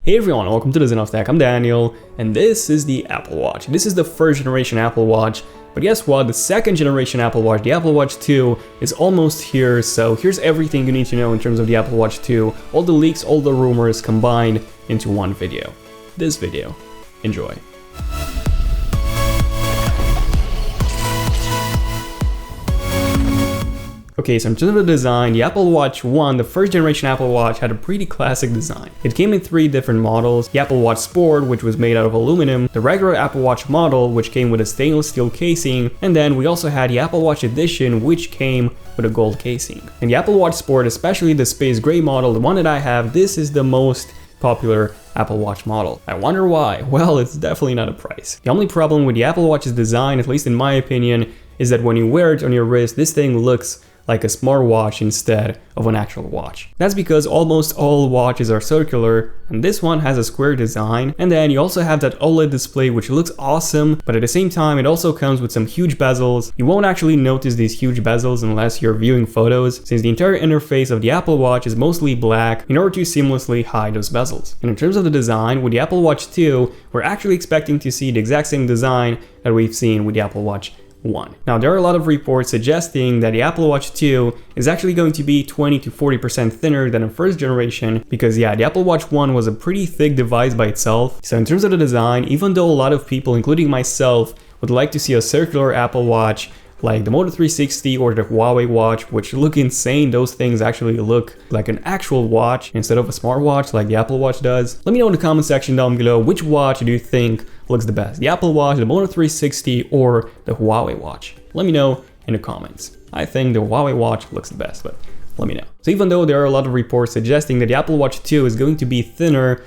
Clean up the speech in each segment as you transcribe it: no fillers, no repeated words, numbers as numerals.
Hey everyone, welcome to the Zen of Tech. I'm Daniel, and this is the Apple Watch. This is the first generation Apple Watch, but guess what? The second generation Apple Watch, the Apple Watch 2, is almost here. So here's everything you need to know in terms of the Apple Watch 2, all the leaks, all the rumors combined into one video. This video. Enjoy. Okay, so in terms of the design, the Apple Watch 1, the first generation Apple Watch, had a pretty classic design. It came in 3 different models: the Apple Watch Sport, which was made out of aluminum, the regular Apple Watch model, which came with a stainless steel casing, and then we also had the Apple Watch Edition, which came with a gold casing. And the Apple Watch Sport, especially the space gray model, the one that I have, this is the most popular Apple Watch model. I wonder why? Well, it's definitely not a price. The only problem with the Apple Watch's design, at least in my opinion, is that when you wear it on your wrist, this thing looks like a smartwatch instead of an actual watch. That's because almost all watches are circular, and this one has a square design. And then you also have that OLED display, which looks awesome, but at the same time it also comes with some huge bezels. You won't actually notice these huge bezels unless you're viewing photos, since the entire interface of the Apple Watch is mostly black in order to seamlessly hide those bezels. And in terms of the design, with the Apple Watch 2, we're actually expecting to see the exact same design that we've seen with the Apple Watch 1. Now, there are a lot of reports suggesting that the Apple Watch 2 is actually going to be 20 to 40% thinner than the first generation, because the Apple Watch 1 was a pretty thick device by itself. So in terms of the design, even though a lot of people, including myself, would like to see a circular Apple Watch like the Moto 360 or the Huawei watch, which look insane, those things actually look like an actual watch instead of a smartwatch like the Apple Watch does. Let me know in the comment section down below, which watch do you think looks the best? The Apple Watch, the Moto 360, or the Huawei watch? Let me know in the comments. I think the Huawei watch looks the best, but let me know. So even though there are a lot of reports suggesting that the Apple Watch 2 is going to be thinner,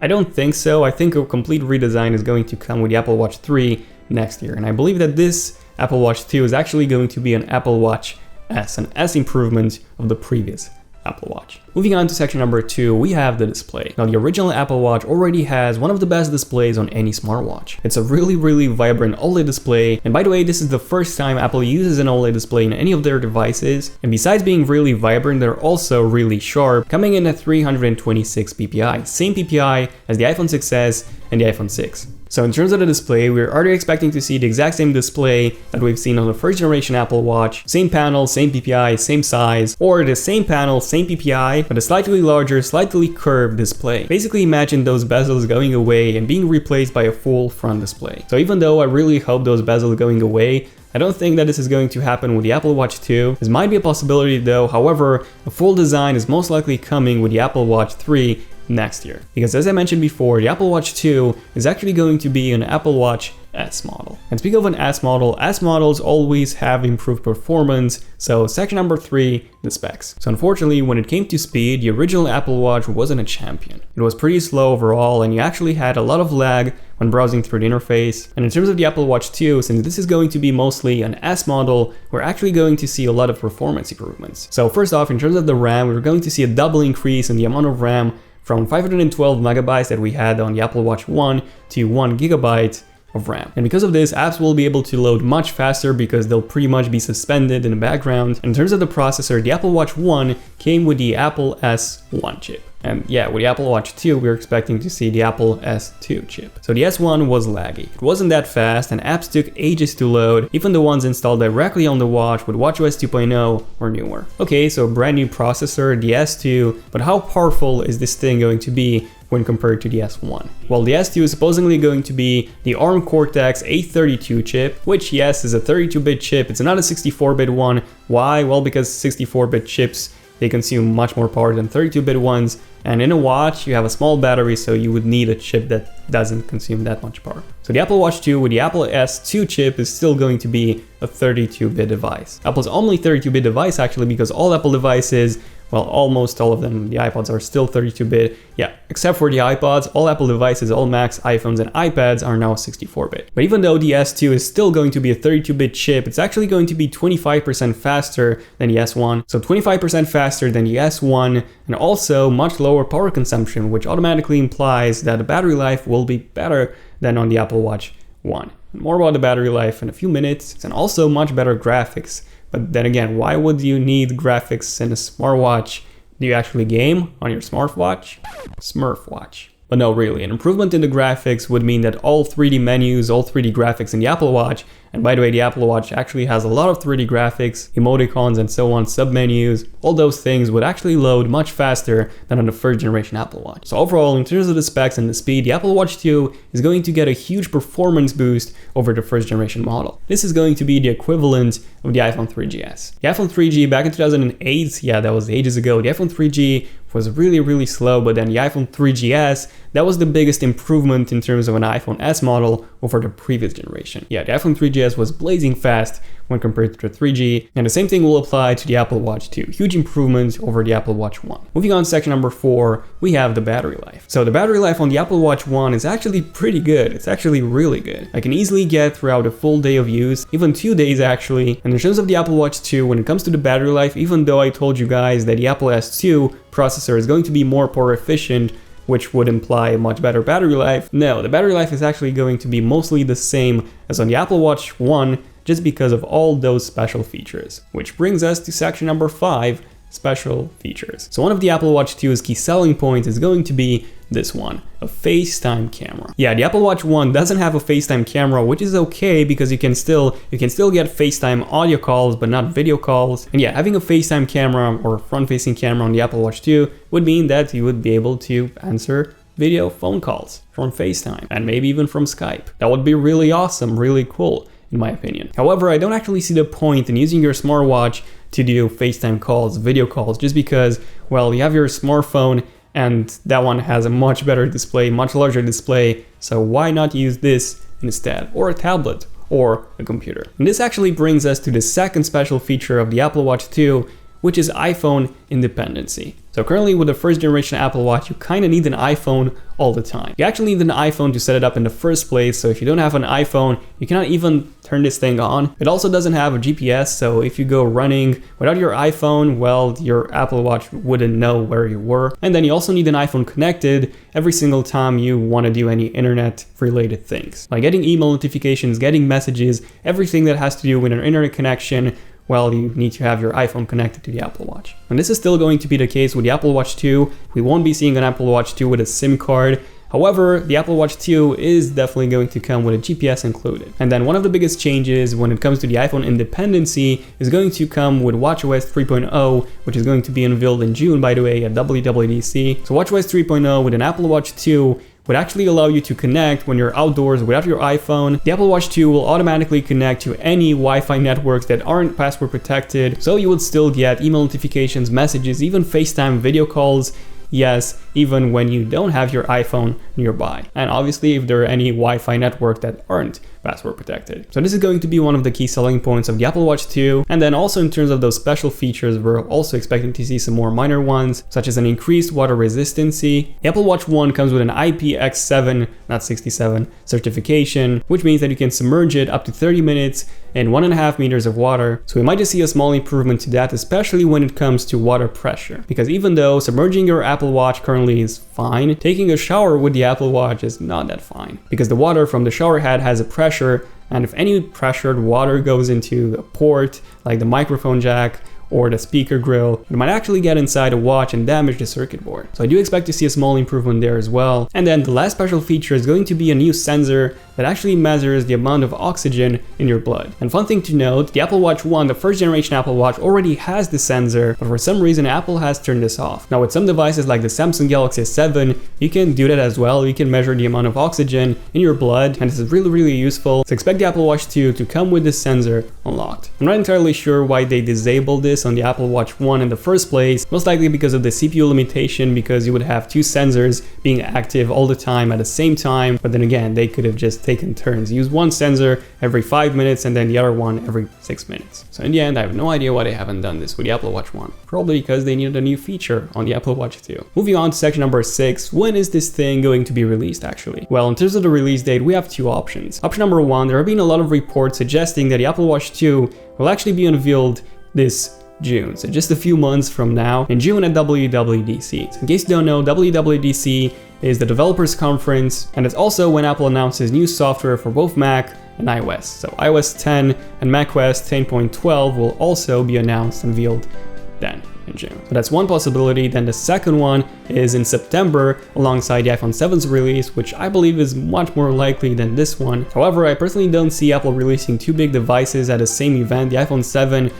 I don't think so. I think a complete redesign is going to come with the Apple Watch 3 next year, and I believe that this Apple Watch 2 is actually going to be an Apple Watch S, an S improvement of the previous Apple Watch. Moving on to section number 2, we have the display. Now, the original Apple Watch already has one of the best displays on any smartwatch. It's a really vibrant OLED display, and by the way, this is the first time Apple uses an OLED display in any of their devices, and besides being really vibrant, they're also really sharp, coming in at 326 ppi, same ppi as the iPhone 6s and the iPhone 6. So in terms of the display, we're already expecting to see the exact same display that we've seen on the first generation Apple Watch. Same panel, same PPI, same size, or the same panel, same PPI, but a slightly larger, slightly curved display. Basically imagine those bezels going away and being replaced by a full front display. So even though I really hope those bezels going away, I don't think that this is going to happen with the Apple Watch 2. This might be a possibility though. However, a full design is most likely coming with the Apple Watch 3 next year. Because as I mentioned before, the Apple Watch 2 is actually going to be an Apple Watch S model. And speaking of an S models always have improved performance. So section number 3, the specs. So unfortunately, when it came to speed, the original Apple Watch wasn't a champion. It was pretty slow overall, and you actually had a lot of lag when browsing through the interface. And in terms of the Apple Watch 2, since this is going to be mostly an S model, we're actually going to see a lot of performance improvements. So first off, in terms of the RAM, we're going to see a double increase in the amount of RAM from 512 megabytes that we had on the Apple Watch 1 to 1 gigabyte of RAM. And because of this, apps will be able to load much faster because they'll pretty much be suspended in the background. And in terms of the processor, the Apple Watch 1 came with the Apple S1 chip. And yeah, with the Apple Watch 2, we're expecting to see the Apple S2 chip. So the S1 was laggy. It wasn't that fast, and apps took ages to load, even the ones installed directly on the watch with watchOS 2.0 or newer. Okay, so a brand new processor, the S2, but how powerful is this thing going to be when compared to the S1? Well, the S2 is supposedly going to be the ARM Cortex A32 chip, which yes, is a 32-bit chip. It's not a 64-bit one. Why? Well, because 64-bit chips, they consume much more power than 32-bit ones, and in a watch you have a small battery, so you would need a chip that doesn't consume that much power. So the Apple Watch 2 with the Apple S2 chip is still going to be a 32-bit device. Apple's only 32-bit device actually, because all Apple devices, well, almost all of them, the iPods are still 32-bit. Yeah, except for the iPods, all Apple devices, all Macs, iPhones, and iPads are now 64-bit. But even though the S2 is still going to be a 32-bit chip, it's actually going to be 25% faster than the S1. So 25% faster than the S1, and also much lower power consumption, which automatically implies that the battery life will be better than on the Apple Watch 1. More about the battery life in a few minutes, and also much better graphics. But then again, why would you need graphics in a smartwatch? Do you actually game on your smartwatch? Smurf watch. But no, really, an improvement in the graphics would mean that all 3D menus, all 3D graphics in the Apple Watch, and by the way, the Apple Watch actually has a lot of 3D graphics, emoticons and so on, submenus, all those things would actually load much faster than on the first generation Apple Watch. So overall, in terms of the specs and the speed, the Apple Watch 2 is going to get a huge performance boost over the first generation model. This is going to be the equivalent of the iPhone 3GS. The iPhone 3G back in 2008, yeah, that was ages ago, the iPhone 3G was really slow, but then the iPhone 3GS, that was the biggest improvement in terms of an iPhone S model over the previous generation. Yeah, the iPhone 3GS was blazing fast when compared to the 3G, and the same thing will apply to the Apple Watch 2. Huge improvement over the Apple Watch 1. Moving on to section number 4, we have the battery life. So the battery life on the Apple Watch 1 is actually pretty good. It's actually really good. I can easily get throughout a full day of use, even 2 days actually. And in terms of the Apple Watch 2, when it comes to the battery life, even though I told you guys that the Apple S2 processor is going to be more power efficient, which would imply a much better battery life, no, the battery life is actually going to be mostly the same as on the Apple Watch 1, just because of all those special features. Which brings us to section number 5, special features. So one of the Apple Watch 2's key selling points is going to be this one, a FaceTime camera. Yeah, the Apple Watch 1 doesn't have a FaceTime camera, which is okay because you can still get FaceTime audio calls but not video calls. And yeah, having a FaceTime camera or front-facing camera on the Apple Watch 2 would mean that you would be able to answer video phone calls from FaceTime and maybe even from Skype. That would be really awesome, really cool, in my opinion. However, I don't actually see the point in using your smartwatch to do FaceTime calls, video calls, just because, well, you have your smartphone and that one has a much better display, much larger display, so why not use this instead? Or a tablet, or a computer. And this actually brings us to the second special feature of the Apple Watch 2, which is iPhone independency. So currently with the first generation Apple Watch, you kind of need an iPhone all the time. You actually need an iPhone to set it up in the first place, so if you don't have an iPhone, you cannot even turn this thing on. It also doesn't have a GPS, so if you go running without your iPhone, well, your Apple Watch wouldn't know where you were. And then you also need an iPhone connected every single time you want to do any internet-related things. Like getting email notifications, getting messages, everything that has to do with an internet connection, well, you need to have your iPhone connected to the Apple Watch. And this is still going to be the case with the Apple Watch 2. We won't be seeing an Apple Watch 2 with a SIM card. However, the Apple Watch 2 is definitely going to come with a GPS included. And then one of the biggest changes when it comes to the iPhone independency is going to come with watchOS 3.0, which is going to be unveiled in June, by the way, at WWDC. So watchOS 3.0 with an Apple Watch 2 would actually allow you to connect when you're outdoors without your iPhone. The Apple Watch 2 will automatically connect to any Wi-Fi networks that aren't password protected, so you would still get email notifications, messages, even FaceTime video calls, yes, even when you don't have your iPhone nearby. And obviously if there are any Wi-Fi networks that aren't password protected. So this is going to be one of the key selling points of the Apple Watch 2. And then also in terms of those special features, we're also expecting to see some more minor ones, such as an increased water resistancy. The Apple Watch 1 comes with an IPX7, not 67, certification, which means that you can submerge it up to 30 minutes in 1.5 meters of water. So we might just see a small improvement to that, especially when it comes to water pressure. Because even though submerging your Apple Watch currently is fine, taking a shower with the Apple Watch is not that fine. Because the water from the shower head has a pressure, and if any pressured water goes into a port, like the microphone jack or the speaker grill, it might actually get inside a watch and damage the circuit board. So I do expect to see a small improvement there as well. And then the last special feature is going to be a new sensor that actually measures the amount of oxygen in your blood. And fun thing to note, the Apple Watch 1, the first generation Apple Watch, already has the sensor, but for some reason Apple has turned this off. Now with some devices like the Samsung Galaxy S7, you can do that as well. You can measure the amount of oxygen in your blood, and this is really useful. So expect the Apple Watch 2 to come with this sensor unlocked. I'm not entirely sure why they disabled this on the Apple Watch 1 in the first place, most likely because of the CPU limitation, because you would have two sensors being active all the time at the same time, but then again, they could have just taken turns. Use one sensor every 5 minutes and then the other one every 6 minutes. So in the end, I have no idea why they haven't done this with the Apple Watch 1. Probably because they needed a new feature on the Apple Watch 2. Moving on to section number 6, when is this thing going to be released actually? Well, in terms of the release date, we have two options. Option number 1, there have been a lot of reports suggesting that the Apple Watch 2 will actually be unveiled this June, so just a few months from now, in June at WWDC. So in case you don't know, WWDC is the developers conference, and it's also when Apple announces new software for both Mac and iOS. So iOS 10 and macOS 10.12 will also be announced and unveiled then. in June. So that's one possibility. Then the second one is in September alongside the iPhone 7's release, which I believe is much more likely than this one. However, I personally don't see Apple releasing two big devices at the same event, the iPhone 7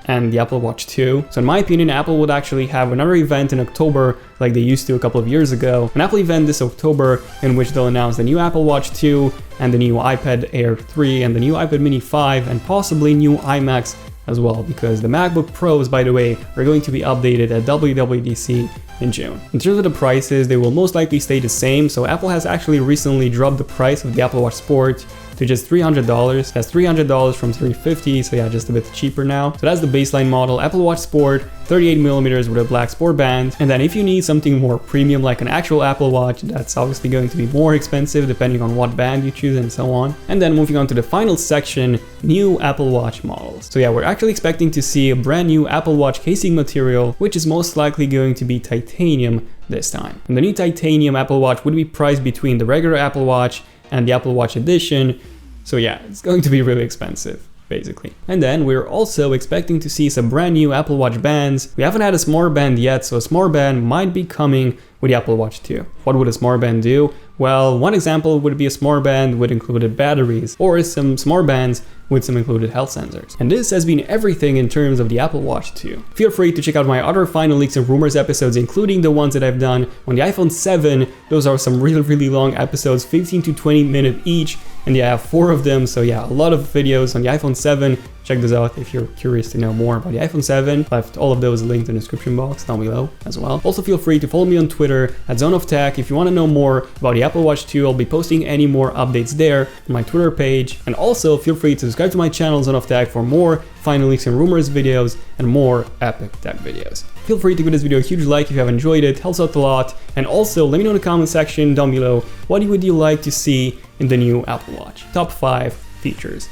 and the Apple Watch 2. So in my opinion, Apple would actually have another event in October like they used to a couple of years ago. An Apple event this October in which they'll announce the new Apple Watch 2 and the new iPad Air 3 and the new iPad Mini 5 and possibly new iMacs as well, because the MacBook Pros, by the way, are going to be updated at WWDC in June. In terms of the prices, they will most likely stay the same. So Apple has actually recently dropped the price of the Apple Watch Sport to just $300. That's $300 from $350, so yeah, just a bit cheaper now. So that's the baseline model, Apple Watch Sport, 38mm with a black sport band. And then if you need something more premium like an actual Apple Watch, that's obviously going to be more expensive depending on what band you choose and so on. And then moving on to the final section, new Apple Watch models. So yeah, we're actually expecting to see a brand new Apple Watch casing material, which is most likely going to be titanium this time. And the new titanium Apple Watch would be priced between the regular Apple Watch and the Apple Watch Edition. So yeah, it's going to be really expensive, basically. And then we're also expecting to see some brand new Apple Watch bands. We haven't had a Smart Band yet, so a Smart Band might be coming with the Apple Watch 2. What would a Smart Band do? Well, one example would be a Smart Band with included batteries, or some Smart Bands with some included health sensors. And this has been everything in terms of the Apple Watch 2. Feel free to check out my other Final Leaks and Rumors episodes, including the ones that I've done on the iPhone 7. Those are some really long episodes, 15 to 20 minutes each, and yeah, I have 4 of them, so yeah, a lot of videos on the iPhone 7. Check those out if you're curious to know more about the iPhone 7. I left all of those linked in the description box down below as well. Also feel free to follow me on Twitter at Zone of Tech. If you want to know more about the Apple Watch 2, I'll be posting any more updates there on my Twitter page. And also feel free to subscribe to my channel Zone of Tech for more Final Leaks and Rumors videos and more epic tech videos. Feel free to give this video a huge like if you have enjoyed it, helps out a lot. And also let me know in the comment section down below, what would you like to see in the new Apple Watch? Top 5 features.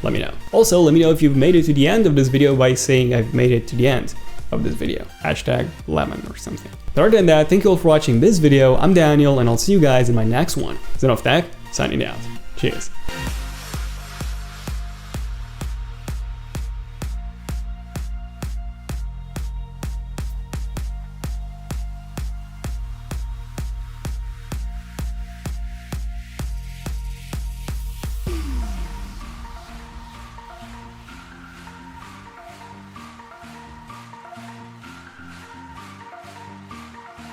Let me know. Also, let me know if you've made it to the end of this video by saying I've made it to the end of this video. Hashtag lemon or something. But other than that, thank you all for watching this video. I'm Daniel, and I'll see you guys in my next one. Zone of Tech, signing out. Cheers.